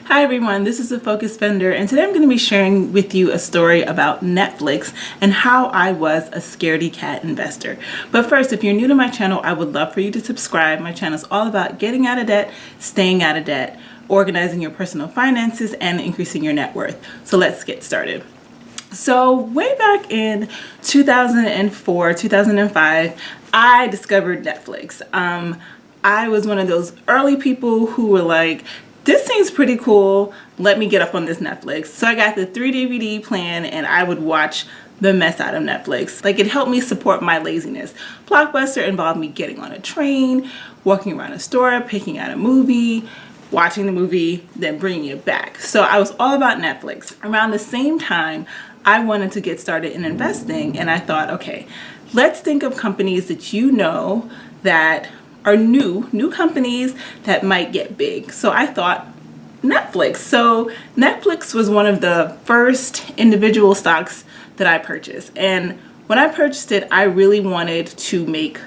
Hi everyone, this is the Focus Fender, and today I'm going to be sharing with you a story about Netflix and how I was a scaredy cat investor. But first, if you're new to my channel, I would love for you to subscribe. My channel is all about getting out of debt, staying out of debt, organizing your personal finances, and increasing your net worth. So let's get started. So way back in 2004, 2005, I discovered Netflix. I was one of those early people who were like, this seems pretty cool, let me get up on this Netflix. So I got the 3 DVD plan and I would watch the mess out of Netflix. Like, it helped me support my laziness. Blockbuster involved me getting on a train, walking around a store, picking out a movie, watching the movie, then bringing it back. So I was all about Netflix. Around the same time, I wanted to get started in investing, and I thought, okay, let's think of companies that you know that are new companies that might get big. So I thought Netflix. So Netflix was one of the first individual stocks that I purchased. And when I purchased it, I really wanted to make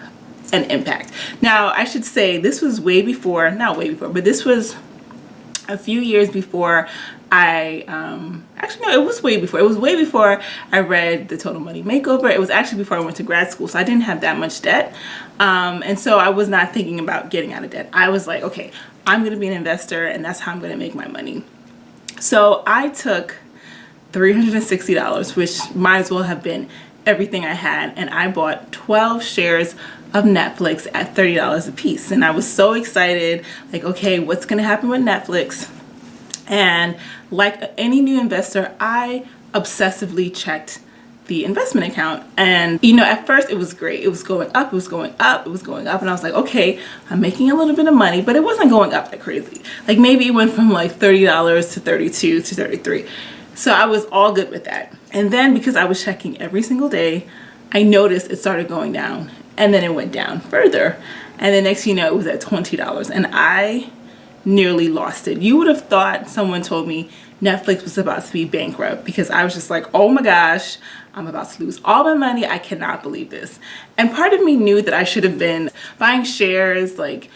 an impact. Now, I should say this was way before, not way before, but this was a few years before actually no, it was way before. It was way before I read The Total Money Makeover. It was actually before I went to grad school, so I didn't have that much debt. And so I was not thinking about getting out of debt. I was like, okay, I'm going to be an investor and that's how I'm going to make my money. So I took $360, which might as well have been everything I had, and I bought 12 shares of Netflix at $30 a piece. And I was so excited, like, okay, what's going to happen with Netflix? And like any new investor, I obsessively checked the investment account. And, you know, at first it was great. It was going up, it was going up, it was going up. And I was like, okay, I'm making a little bit of money, but it wasn't going up that crazy. Like, maybe it went from like $30 to $32 to $33. So I was all good with that. And then because I was checking every single day, I noticed it started going down, and then it went down further. And the next thing you know, it was at $20, and I nearly lost it. You would have thought someone told me Netflix was about to be bankrupt, because I was just like, oh my gosh, I'm about to lose all my money. I cannot believe this. And part of me knew that I should have been buying shares like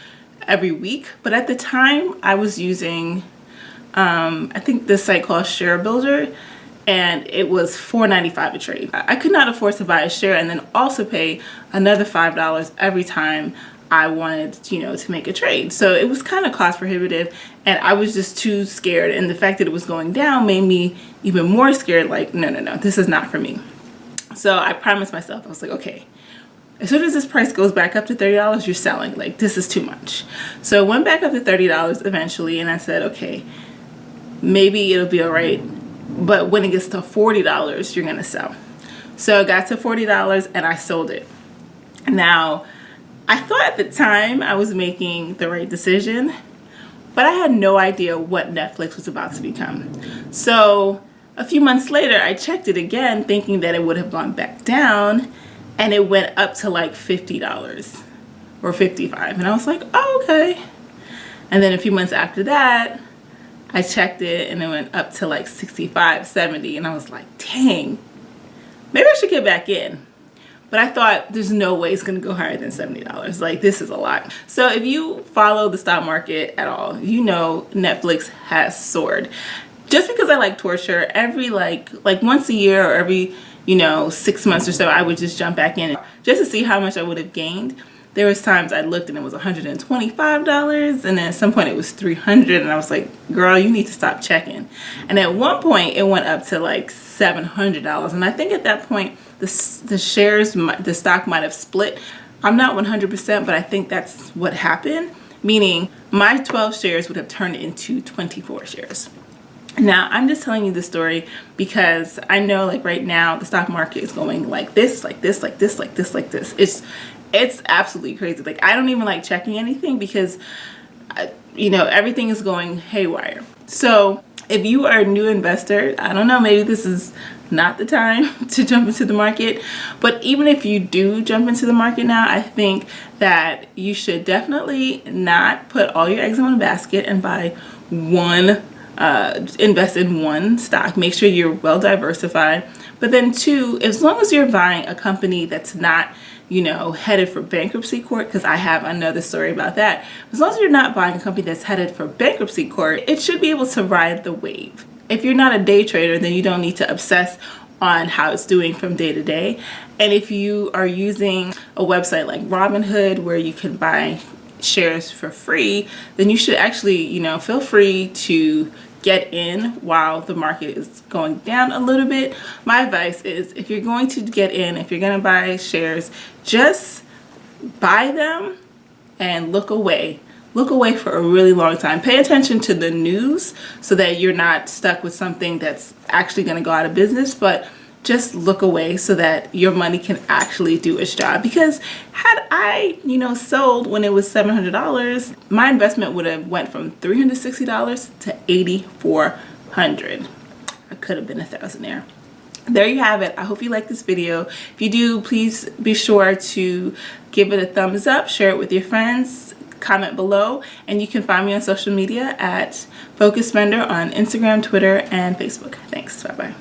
every week. But at the time I was using, I think this site called Share Builder, and it was $4.95 a trade. I could not afford to buy a share and then also pay another $5 every time I wanted, you know, to make a trade. So it was kind of cost prohibitive, and I was just too scared. And the fact that it was going down made me even more scared. Like, no, this is not for me. So I promised myself, I was like, okay, as soon as this price goes back up to $30, you're selling. Like, this is too much. So it went back up to $30 eventually, and I said, okay, maybe it'll be all right. But when it gets to $40, you're gonna sell. So it got to $40 and I sold it. Now, I thought at the time I was making the right decision, but I had no idea what Netflix was about to become. So a few months later, I checked it again, thinking that it would have gone back down, and it went up to like $50 or $55. And I was like, oh, okay. And then a few months after that, I checked it and it went up to like 65, 70. And I was like, dang, maybe I should get back in. But I thought, there's no way it's going to go higher than $70. Like, this is a lot. So if you follow the stock market at all, you know Netflix has soared. Just because I like torture, every like once a year or every, 6 months or so, I would just jump back in just to see how much I would have gained. There was times I looked and it was $125, and then at some point it was $300, and I was like, girl, you need to stop checking. And at one point it went up to like $700, and I think at that point the shares, the stock might have split. I'm not 100%, but I think that's what happened, meaning my 12 shares would have turned into 24 shares. Now, I'm just telling you this story because I know, like, right now the stock market is going like this, like this, like this, like this, like this. It's absolutely crazy. Like, I don't even like checking anything because, everything is going haywire. So if you are a new investor, I don't know, maybe this is not the time to jump into the market. But even if you do jump into the market now, I think that you should definitely not put all your eggs in one basket and buy invest in one stock. Make sure you're well diversified. But then two, as long as you're buying a company that's not headed for bankruptcy court, because I have another story about that. As long as you're not buying a company that's headed for bankruptcy court, it should be able to ride the wave. If you're not a day trader, then you don't need to obsess on how it's doing from day to day. And if you are using a website like Robinhood where you can buy shares for free, then you should actually, feel free to get in while the market is going down a little bit. My advice is, if you're going to get in, if you're going to buy shares, just buy them and look away. Look away for a really long time. Pay attention to the news so that you're not stuck with something that's actually going to go out of business, but just look away so that your money can actually do its job. Because had I, sold when it was $700, my investment would have went from $360 to $8,400. I could have been a thousandaire. There you have it. I hope you like this video. If you do, please be sure to give it a thumbs up, share it with your friends, comment below, and you can find me on social media at Focus Spender on Instagram, Twitter, and Facebook. Thanks. Bye-bye.